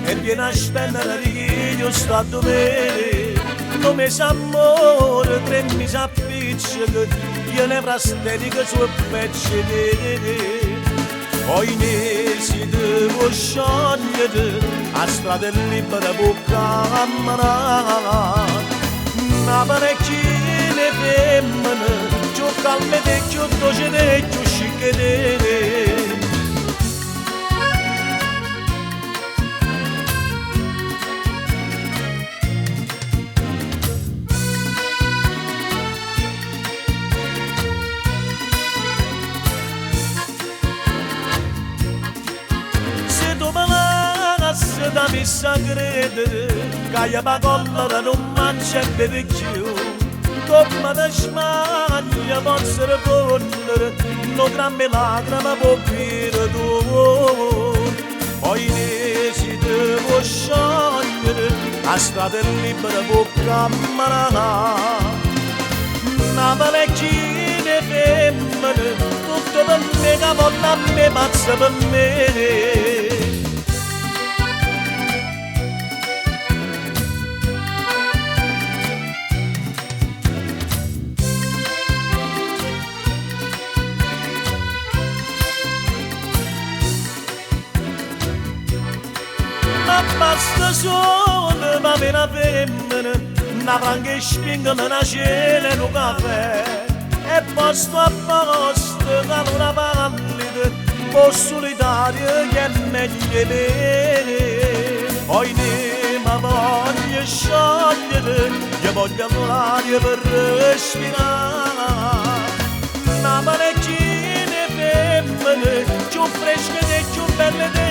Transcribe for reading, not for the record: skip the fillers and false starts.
E viene a spendere io stato bene come s'amore tre mi s'appiccica io ne frastenico su pezzi poi ne si devo sciogliere a strada libera bocca a manà una parecchina femmina più calme e più dolce e più scicche da mi sa credere che io pa collera non mangia e beve più come da smaglia posso rifondere non grammi lacrime può dire tu poi ne si devo sciogliere a strada libera bocca a manà una parecchina femmine tutto per me che voglio a me pazza per me basta solo ma per una femmina una franca e spingono una cena e un caffè e posto a posto con una pallida un po' solitaria che è meglio lì poi ne ma voglio sciogliere io voglio l'aria per respirare una parecchina femmina più fresca e più bella